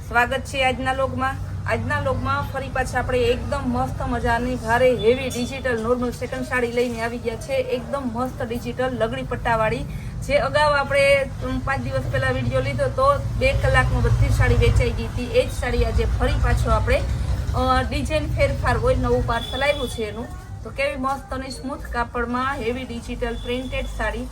સ્વાગત છે આજના લોગમાં ફરી પાછા આપણે એકદમ મસ્ત મજાની ભારે heavy digital normal second sari લઈને આવી ગયા છે। એકદમ મસ્ત ડિજિટલ લગડી પટ્ટાવાળી જે અગાઉ આપણે 5 દિવસ પહેલા વિડીયો લીધો તો 2 કલાકમાં બધી સાડી વેચાઈ ગઈ હતી। એ જ સાડી આજે ફરી પાછો આપણે ડિઝાઇન ફેરફાર હોય નવું પાર્સલ આવ્યું છે એનું। તો કેવી મસ્ત અને સ્મૂથ કાપડમાં હેવી ડિજિટલ પ્રિન્ટેડ સાડી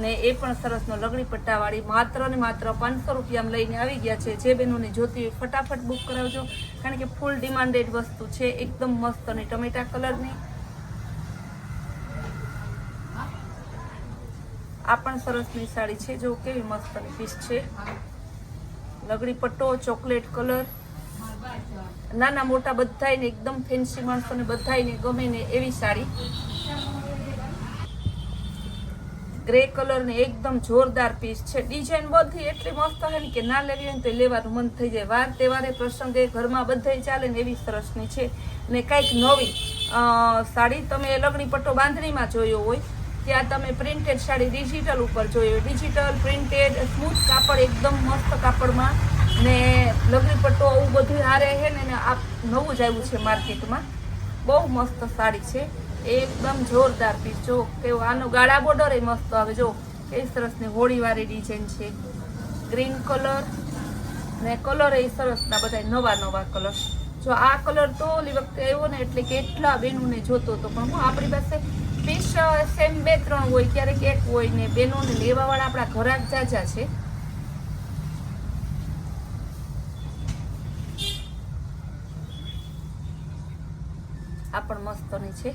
ને એ પણ સરસનો લગડી પટ્ટાવાળી માત્ર ને માત્ર 500 રૂપિયામાં લઈને આવી ગયા છે। જે બહેનોને જોતી હોય ફટાફટ બુક કરાવજો, કારણ કે ફૂલ ડિમાન્ડેડ વસ્તુ છે। એકદમ મસ્ત અને ટમેટા કલરની આ પણ સરસની સાડી છે। જો કેવી મસ્ત પીસ છે, લગડી પટ્ટો ચોકલેટ કલર, નાના મોટા બધાયને એકદમ ફેન્સી માણસોને બધાયને ગમે ને એવી સાડી। ગ્રે કલર ને એકદમ જોરદાર પીસ છે। ડિઝાઇન બધી એટલી મસ્ત છે ને કે ના લેવી હોય તો લેવાનું મન થઈ જાય। વાર તહેવારે પ્રસંગે ઘરમાં બધાય ચાલે ને એવી સરસની છે। ને કંઈક નવી સાડી તમે લગડી પટ્ટો બાંધણીમાં જોયો હોય, ત્યાં તમે પ્રિન્ટેડ સાડી ડિજિટલ ઉપર જોયો, ડિજિટલ પ્રિન્ટેડ સ્મૂથ કાપડ એકદમ મસ્ત કાપડમાં ને લગડી પટ્ટો આવું બધું હારે છે ને આ નવું જ આવ્યું છે માર્કેટમાં। બહુ મસ્ત સાડી છે, એકદમ જોરદાર પીસ। જો કેવું આનો ગાળા બોર્ડર એ મસ્ત આવે, જો કેવી સરસની હોળીવાળી ડિઝાઇન છે। ગ્રીન કલર ને કલર એ સરસના બધા નવા કલર। જો આ કલર તો ઓલી વખતે આવ્યો ને એટલે કેટલા બેનોને જોતો હતો, પણ આપણી પાસે પીસ સેમ 2-3 હોય, ક્યારેક એક હોય ને બેનોને લેવાવાળા આપણા ઘરાક જાજા છે। આ પણ મસ્તની છે।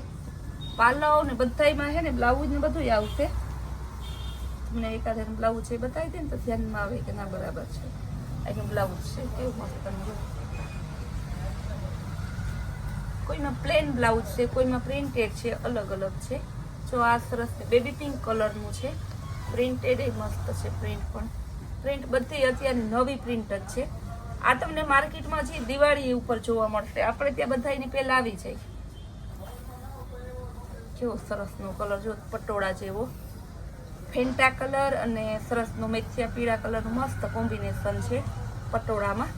પાલવ ને બધાયમાં છે ને બ્લાઉઝ ને બધું આવશે। તમને એકાદ બ્લાઉઝ છે બતાવી દે ને તો ધ્યાનમાં આવે કે ના બરાબર છે। એનું બ્લાઉઝ છે કેવું મસ્ત, કોઈમાં પ્લેન બ્લાઉઝ છે, કોઈમાં પ્રિન્ટેડ છે, અલગ અલગ છે। જો આ સરસ બેબી પિંક કલરનું છે, પ્રિન્ટેડ એ મસ્ત છે। પ્રિન્ટ બધી અત્યારે નવી પ્રિન્ટ જ છે। આ તમને માર્કેટમાં જે દિવાળી ઉપર જોવા મળશે, આપણે ત્યાં બધા એની પહેલા આવી જાય। કેવો સરસનો કલર, જો પટોળા જેવો ફેન્ટા કલર અને સરસનો મેથિયા પીળા કલરનું મસ્ત કોમ્બિનેશન છે પટોળામાં।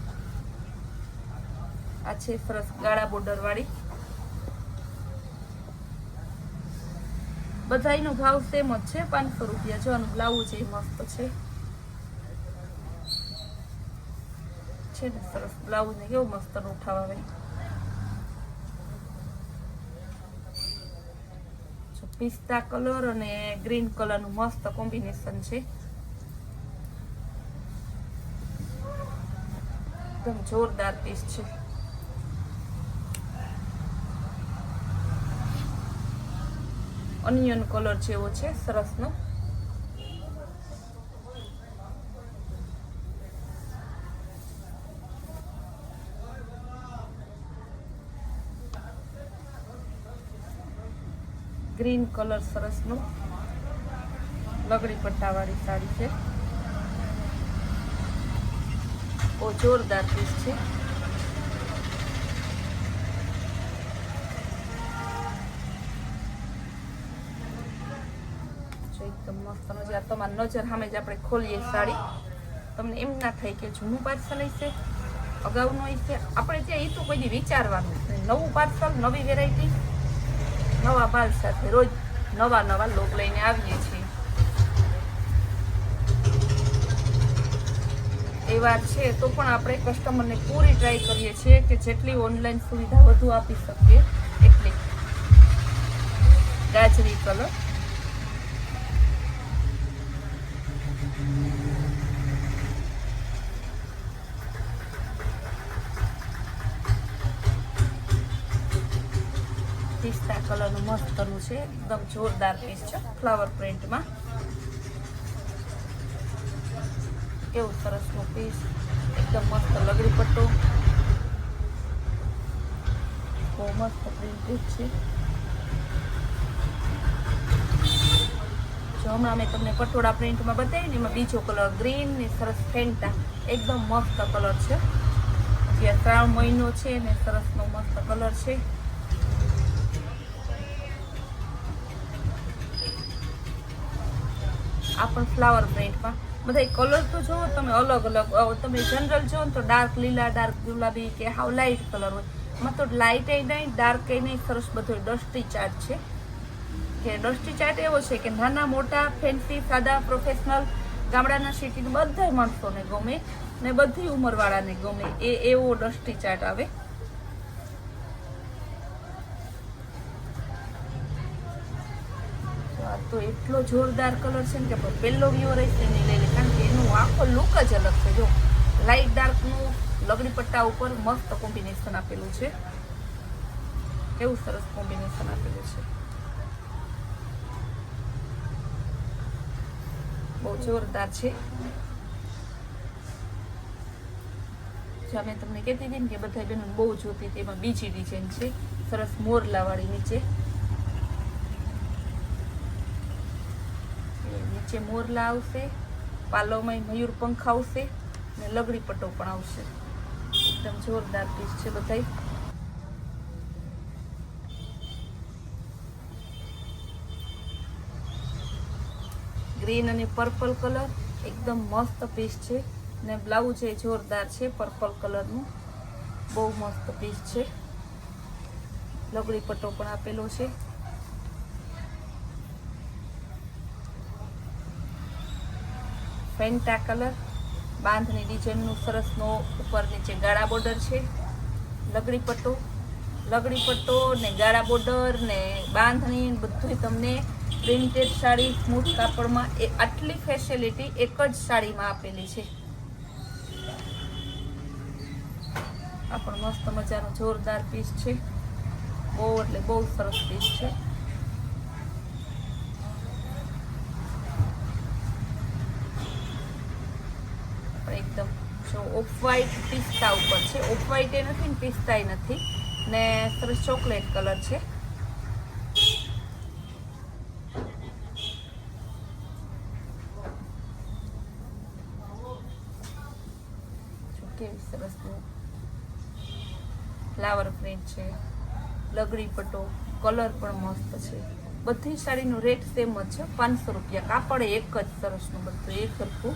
આ છે સરસ ગાળા બોર્ડર વાળી। બધાયનો ભાવ સેમ જ છે, 500 રૂપિયા। જો આનું બ્લાઉઝ એ મસ્ત છે ને સરસ બ્લાઉઝ ને કેવું મસ્ત ઉઠાવ આવે। પિસ્તા કલર અને ગ્રીન કલરનું મસ્ત કોમ્બિનેશન છે, એકદમ જોરદાર પીસ છે। ઓનિયન કલર જેવો છે સરસનો। ગ્રીન કલર સરસનો લગડી પટ્ટાવાળી સાડી છે, બહુ જોરદાર પીસ છે। એકદમ મસ્ત મજા। તમારી નજર સામે જ આપણે ખોલીએ સાડી, તમને એમ ના થાય કે જૂનું પાર્સલ હશે, અગાઉનું હશે। આપણે ત્યાં એ તો કોઈ વિચારવાનું, નવું પાર્સલ, નવી વેરાયટી, નવા માલ સાથે રોજ નવા લોક લઈને આવીએ છીએ। એ વાત છે તો પણ આપણે કસ્ટમરને પૂરી ટ્રાય કરીએ છીએ કે જેટલી ઓનલાઈન સુવિધા વધુ આપી શકીએ એટલી। ગાજરી કલર, પિસ્તા કલરનું મસ્તનું છે, એકદમ જોરદાર પીસ છે ફ્લાવર પ્રિન્ટમાં। કેવું સરસનું પીસ, એકદમ મસ્ત લગડી પટ્ટો, બહુ મસ્ત પ્રિન્ટેડ છે। જો હમણાં મેં તમને પટોળા પ્રિન્ટમાં બતાવી ને એમાં બીજો કલર ગ્રીન ને સરસ ફેન્ટા, એકદમ મસ્ત કલર છે। ત્યાં 3 મહિનો છે ને સરસનો મસ્ત કલર છે। આ પણ ફ્લાવર પ્રિન્ટમાં બધા કલર તો જુઓ તમે અલગ અલગ, તમે જનરલ જુઓ ને તો ડાર્ક લીલા, ડાર્ક ગુલાબી કે હાવ લાઇટ કલર હોય. એમાં તો લાઇટ એ નહીં, ડાર્ક એ નહીં, સરસ બધો ડસ્ટી ચાર્ટ છે. કે ડસ્ટી ચાર્ટ એવો છે કે નાના મોટા ફેન્સી સાદા પ્રોફેશનલ ગામડાના સિટીના બધા માણસોને ગમે ને બધી ઉંમરવાળાને ગમે એવો ડસ્ટી ચાર્ટ આવે. તો એટલો જોરદાર કલર છે ને કે પહેલો વ્યૂ રહેશે નહીં લઈ લે, કારણ કે એનું આખો લુક જ અલગ છે. જો લાઇટ ડાર્કનું લગડી પટ્ટા ઉપર મસ્ત કોમ્બિનેશન આપેલું છે. કેવું સરસ કોમ્બિનેશન આપેલું છે, બહુ જોરદાર છે. મેં તમને કહેતી હતી ને કે બધા બહેનો બહુ જોતી હતી. એમાં બીજી ડિઝાઇન છે સરસ મોરલાવાળી. નીચે મોરલા આવશે, પાલોમાં મયુર પંખ આવશે ને લગડી પટ્ટો પણ આવશે. એકદમ જોરદાર પીસ છે બધાય. ગ્રીન અને પર્પલ કલર એકદમ મસ્ત પીસ છે ને બ્લાઉઝ એ જોરદાર છે પર્પલ કલરનું, બહુ મસ્ત પીસ છે. લગડી પટ્ટો પણ આપેલો છે. ફેન્ટા કલર, બાંધણી ડિઝાઇનનું સરસનો ઉપર નીચે ગાળા બોર્ડર છે. લગડી પટ્ટો ને ગાળા બોર્ડર ને બાંધણી બધું તમને પ્રિન્ટેડ સાડી સ્મૂથ કાપડમાં આટલી ફેસિલિટી એક જ સાડીમાં આપેલી છે. આ પણ મસ્ત મજાનો જોરદાર પીસ છે, બહુ એટલે બહુ સરસ પીસ છે. એકદમ જો ઓફ વ્હાઈટ પિસ્તા ઉપર છે, ઓફ વ્હાઈટ એ નથી ને પિસ્તા એ નથી ને સરસ ચોકલેટ કલર છે. કેવી સરસ ફ્લાવર પ્રિન્ટ છે. લગડી પટ્ટો કલર પણ મસ્ત છે. બધી સાડીનું રેટ સેમ જ છે, 500 રૂપિયા. કાપડ એક જ સરસનું, બધું એક સરખું.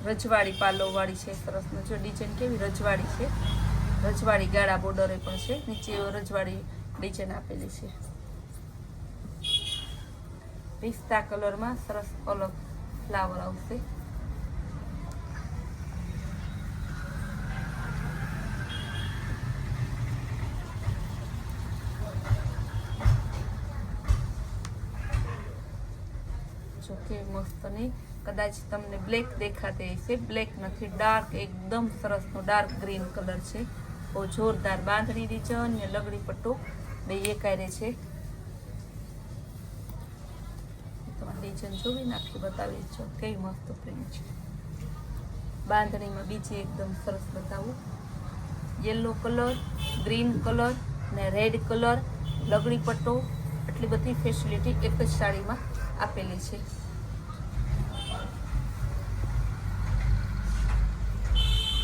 રજવાડી પાલોવાળી છે સરસનું. જો ડિઝાઇન કેવી રજવાડી છે, રજવાડી ગાળા બોર્ડરે પણ છે. નીચે રજવાડી ડિઝાઇન આપેલી છે. પિસ્તા કલરમાં સરસ અલગ ફ્લાવર આવશે. જો કે મસ્ત નહીં, કદાચ તમને બ્લેક દેખાતે હશે, બ્લેક નથી, ડાર્ક એકદમ સરસનો ડાર્ક ગ્રીન કલર છે. બહુ જોરદાર બાંધણી ડિઝાઇન ને લગડી પટ્ટો બે એકારે છે. ડિઝાઇન જોવી નાખી બતાવી છો કેવી મસ્ત પ્રિન્ટ છે. બાંધણીમાં બીજી એકદમ સરસ બતાવું. યલો કલર, ગ્રીન કલર ને રેડ કલર, લગડી પટ્ટો, આટલી બધી ફેસિલિટી એક જ સાડીમાં આપેલી છે.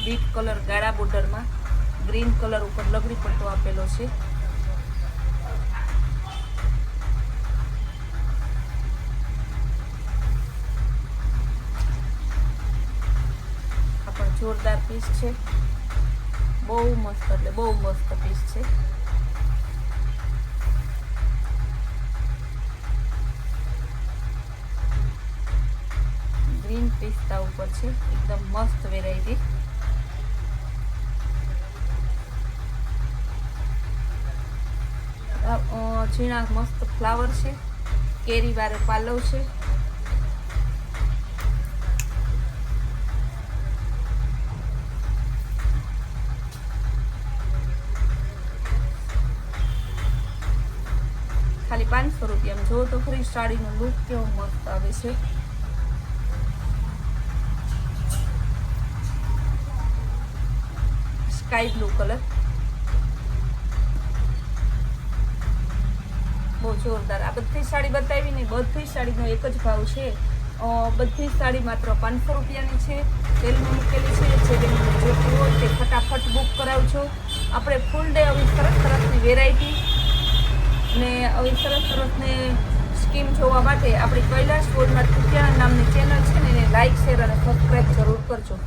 બીટ કલર ગાળા બોર્ડરમાં ગ્રીન કલર ઉપર લગડી પટ્ટો આપેલો છે. જોરદાર પીસ છે, બહુ મસ્ત એટલે બહુ મસ્ત પીસ છે. ગ્રીન પિસ્તા ઉપર છે, એકદમ મસ્ત વેરાયટી. ઝીણા મસ્ત ફ્લાવર છે, કેરી વાળો પાલવ છે. ખાલી 500 રૂપિયા. જો તો ખરી સાડીનો લુક કેવો મસ્ત આવે છે. સ્કાય બ્લુ કલર બહુ જોરદાર. આ બધી સાડી બતાવી ને બધી સાડીનો એક જ ભાવ છે. બધી સાડી માત્ર 500 રૂપિયાની છે. સેલમાં મૂકેલી છે. જે બેનને જોતું હોય તે ફટાફટ બુક કરાવજો. આપણે ફૂલ ડે આવી સરસ સરસની વેરાયટી ને આવી સરસ સરસને સ્કીમ જોવા માટે આપણી કૈલાશ વોલમાર્ટ કુતિયાણા નામની ચેનલ છે ને એને લાઇક શેર અને સબસ્ક્રાઈબ જરૂર કરજો.